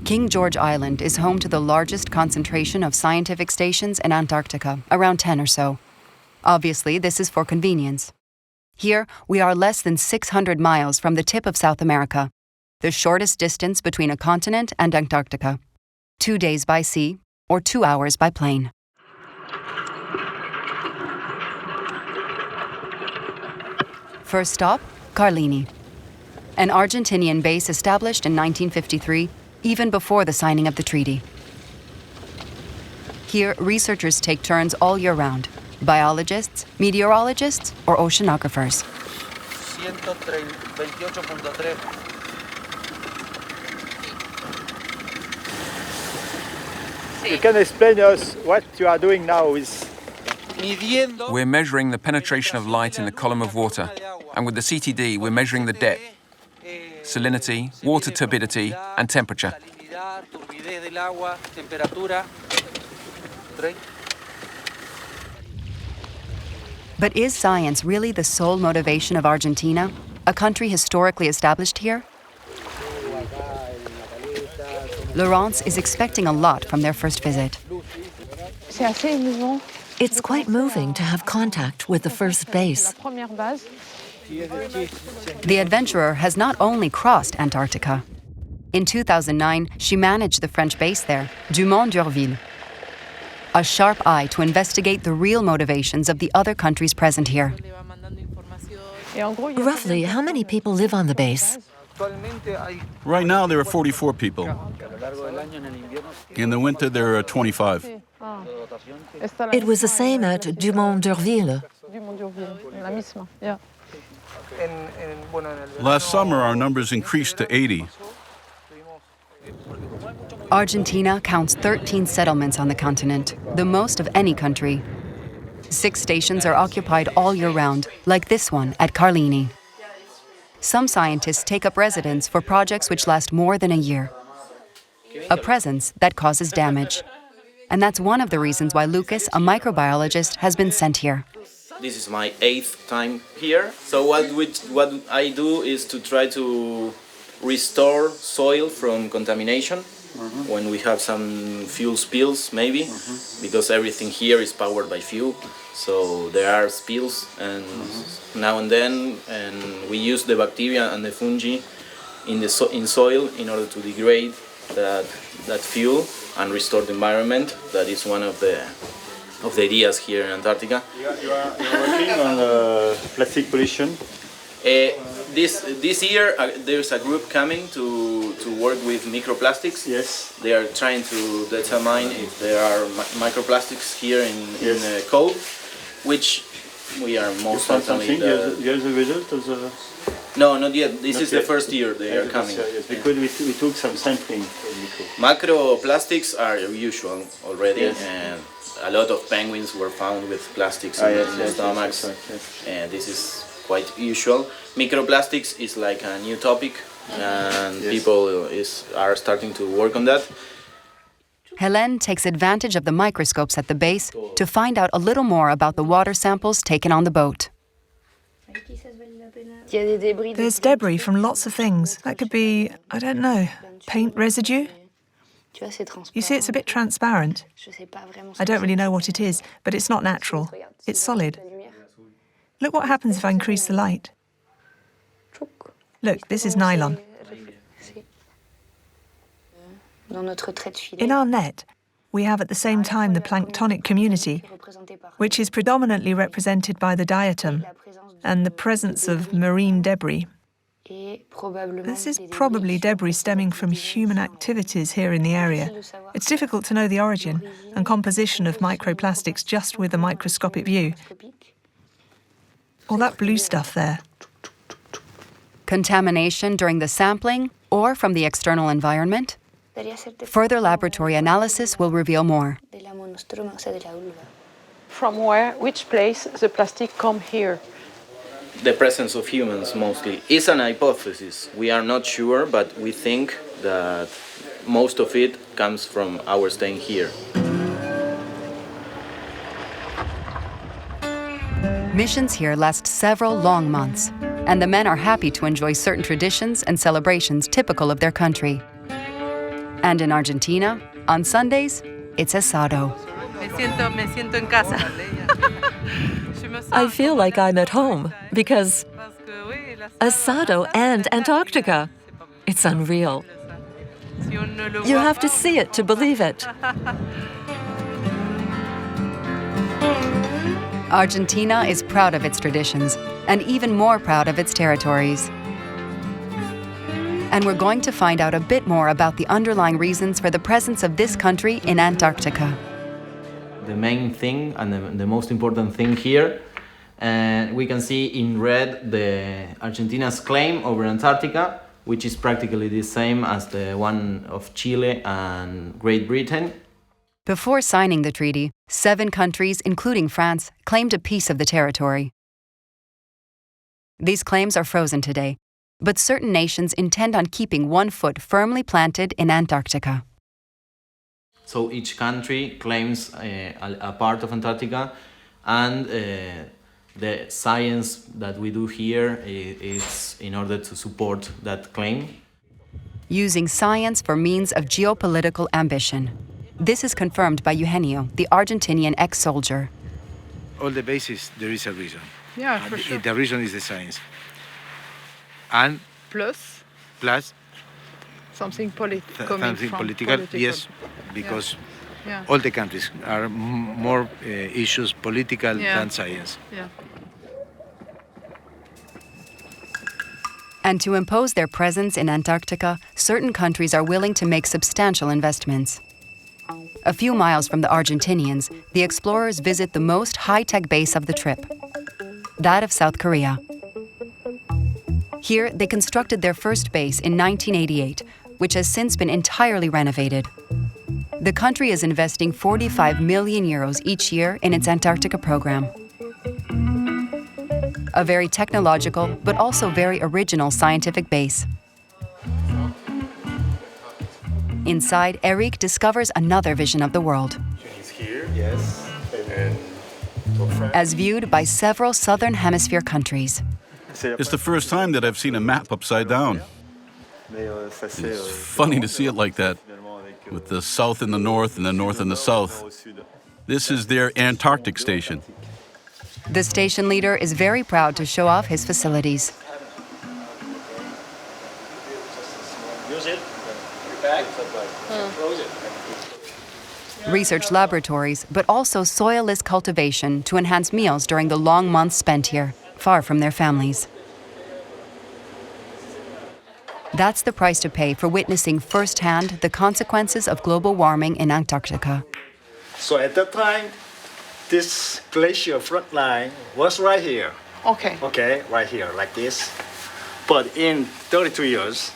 King George Island is home to the largest concentration of scientific stations in Antarctica, around 10 or so. Obviously, this is for convenience. Here, we are less than 600 miles from the tip of South America, the shortest distance between a continent and Antarctica. 2 days by sea, or 2 hours by plane. First stop, Carlini, an Argentinian base established in 1953, even before the signing of the treaty. Here, researchers take turns all year round, biologists, meteorologists, or oceanographers. 128.3. You can explain to us what you are doing now with... We're measuring the penetration of light in the column of water, and with the CTD we're measuring the depth, salinity, water turbidity, and temperature. But is science really the sole motivation of Argentina, a country historically established here? Laurence is expecting a lot from their first visit. It's quite moving to have contact with the first base. The adventurer has not only crossed Antarctica. In 2009, she managed the French base there, Dumont-d'Urville. A sharp eye to investigate the real motivations of the other countries present here. Roughly, how many people live on the base? Right now, there are 44 people. In the winter, there are 25. It was the same at Dumont-d'Urville. Last summer, our numbers increased to 80. Argentina counts 13 settlements on the continent, the most of any country. 6 stations are occupied all year round, like this one at Carlini. Some scientists take up residence for projects which last more than a year. A presence that causes damage. And that's one of the reasons why Lucas, a microbiologist, has been sent here. This is my 8th time here. So what I do is to try to restore soil from contamination when we have some fuel spills, maybe, because everything here is powered by fuel. So there are spills, and now and then, and we use the bacteria and the fungi in soil in order to degrade that fuel and restore the environment. That is one of the ideas here in Antarctica. You are working on plastic pollution? This year there's a group coming to work with microplastics. Yes. They are trying to determine if there are microplastics here in the coal, which we are most certainly. You have the result of the... No, not yet. This is the first year they are coming. Yes, because we took some sampling. Macroplastics are usual already, and a lot of penguins were found with plastics in their stomachs, and this is quite usual. Microplastics is like a new topic, and people are starting to work on that. Hélène takes advantage of the microscopes at the base to find out a little more about the water samples taken on the boat. There's debris from lots of things. That could be, I don't know, paint residue? You see, it's a bit transparent. I don't really know what it is, but it's not natural. It's solid. Look what happens if I increase the light. Look, this is nylon. In our net, we have at the same time the planktonic community, which is predominantly represented by the diatom and the presence of marine debris. This is probably debris stemming from human activities here in the area. It's difficult to know the origin and composition of microplastics just with a microscopic view. All that blue stuff there. Contamination during the sampling or from the external environment? Further laboratory analysis will reveal more. From which place the plastic come here? The presence of humans mostly is an hypothesis. We are not sure, but we think that most of it comes from our staying here. Missions here last several long months, and the men are happy to enjoy certain traditions and celebrations typical of their country. And in Argentina, on Sundays, it's asado. Me siento en casa. I feel like I'm at home because asado and Antarctica. It's unreal. You have to see it to believe it. Argentina is proud of its traditions and even more proud of its territories. And we're going to find out a bit more about the underlying reasons for the presence of this country in Antarctica. The main thing and the most important thing here, we can see in red the Argentina's claim over Antarctica, which is practically the same as the one of Chile and Great Britain. Before signing the treaty, 7 countries, including France, claimed a piece of the territory. These claims are frozen today, but certain nations intend on keeping one foot firmly planted in Antarctica. So each country claims a part of Antarctica, and the science that we do here is in order to support that claim. Using science for means of geopolitical ambition. This is confirmed by Eugenio, the Argentinian ex-soldier. All the bases, there is a reason. Yeah, for sure. The reason is the science. And Plus plus something something political, yes, because Yeah. all the countries are more issues political Yeah. than science. Yeah. And to impose their presence in Antarctica, certain countries are willing to make substantial investments. A few miles from the Argentinians, the explorers visit the most high-tech base of the trip, that of South Korea. Here, they constructed their first base in 1988, which has since been entirely renovated. The country is investing 45 million euros each year in its Antarctica program. A very technological, but also very original scientific base. Inside, Eric discovers another vision of the world. He's here, yes. As viewed by several Southern Hemisphere countries. It's the first time that I've seen a map upside down. It's funny to see it like that, with the south in the north and the north in the south. This is their Antarctic station. The station leader is very proud to show off his facilities. Research laboratories, but also soilless cultivation to enhance meals during the long months spent here, far from their families. That's the price to pay for witnessing firsthand the consequences of global warming in Antarctica. So at that time, this glacier front line was right here. Okay. Okay, right here, like this. But in 32 years,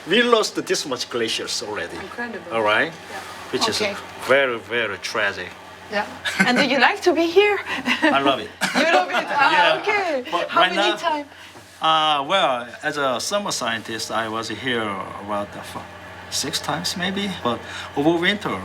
we lost this much glaciers already. Incredible. All right? Yeah. Which Okay. is very, very tragic. Yeah. And do you like to be here? I love it. You love it? Ah, Yeah. okay. But How right many now- times? Well, as a summer scientist, I was here about 6 times maybe. But over winter,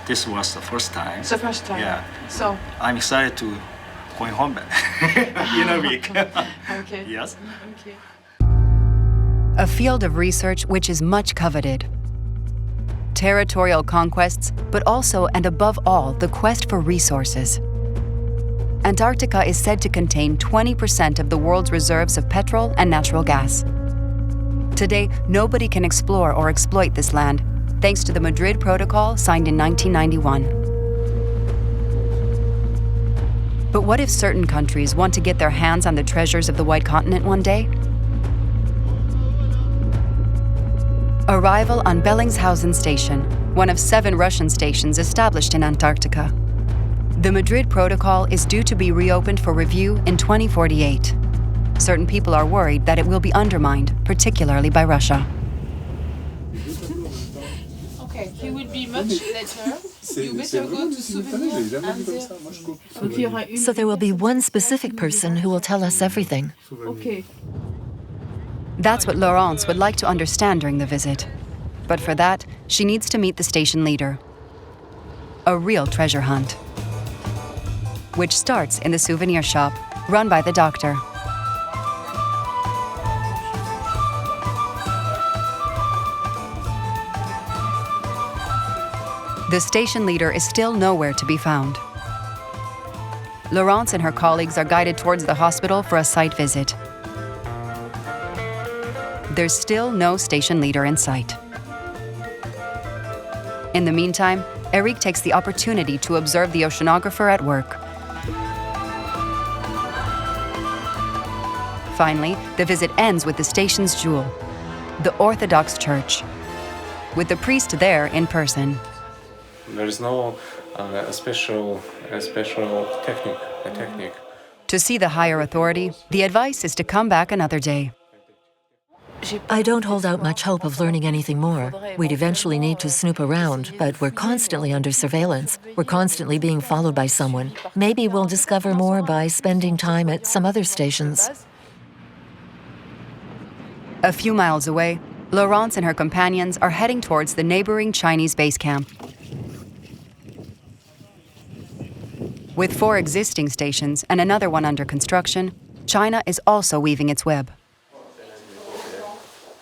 this was the first time. It's the first time. Yeah. So, I'm excited to going home back in a week. okay. Yes. Okay. A field of research which is much coveted. Territorial conquests, but also and above all, the quest for resources. Antarctica is said to contain 20% of the world's reserves of petrol and natural gas. Today, nobody can explore or exploit this land, thanks to the Madrid Protocol signed in 1991. But what if certain countries want to get their hands on the treasures of the White Continent one day? Arrival on Bellingshausen Station, one of 7 Russian stations established in Antarctica. The Madrid Protocol is due to be reopened for review in 2048. Certain people are worried that it will be undermined, particularly by Russia. Okay, he will be much later. You better go to Souvenir and So there will be one specific person who will tell us everything. Okay. That's what Laurence would like to understand during the visit. But for that, she needs to meet the station leader. A real treasure hunt. Which starts in the souvenir shop, run by the doctor. The station leader is still nowhere to be found. Laurence and her colleagues are guided towards the hospital for a site visit. There's still no station leader in sight. In the meantime, Eric takes the opportunity to observe the oceanographer at work. Finally, the visit ends with the station's jewel, the Orthodox Church, with the priest there in person. There is no special technique. To see the higher authority, the advice is to come back another day. I don't hold out much hope of learning anything more. We'd eventually need to snoop around, but we're constantly under surveillance. We're constantly being followed by someone. Maybe we'll discover more by spending time at some other stations. A few miles away, Laurence and her companions are heading towards the neighboring Chinese base camp. With 4 existing stations and another one under construction, China is also weaving its web.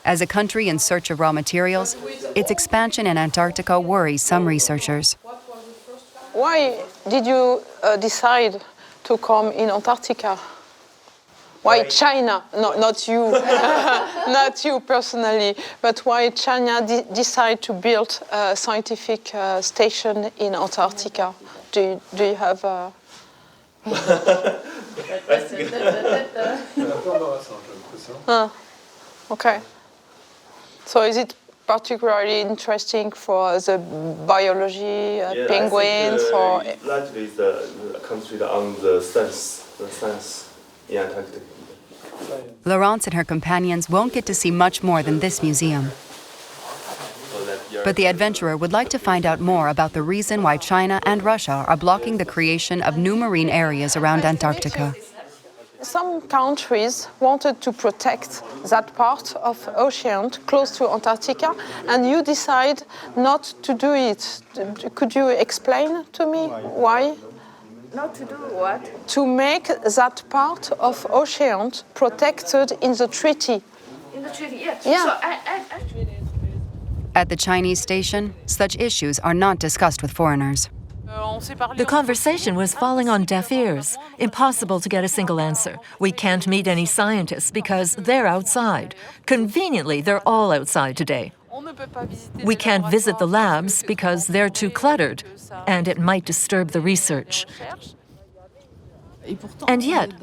As a country in search of raw materials, its expansion in Antarctica worries some researchers. Why did you decide to come in Antarctica? Why China? Not you, not you personally, but why China decide to build a scientific station in Antarctica? Do you have a... Okay. So is it particularly interesting for the biology, penguins, or? Latvia is the country on the science in Antarctica. Laurence and her companions won't get to see much more than this museum. But the adventurer would like to find out more about the reason why China and Russia are blocking the creation of new marine areas around Antarctica. Some countries wanted to protect that part of ocean close to Antarctica, and you decide not to do it. Could you explain to me why? Not to do what? To make that part of ocean protected in the treaty. In the treaty, yes. Yeah. So At the Chinese station, such issues are not discussed with foreigners. The conversation was falling on deaf ears. Impossible to get a single answer. We can't meet any scientists because they're outside. Conveniently, they're all outside today. We can't visit the labs because they're too cluttered, and it might disturb the research. And yet,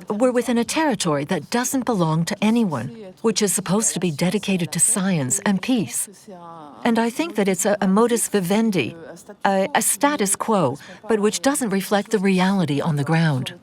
we're within a territory that doesn't belong to anyone, which is supposed to be dedicated to science and peace. And I think that it's a modus vivendi, a status quo, but which doesn't reflect the reality on the ground.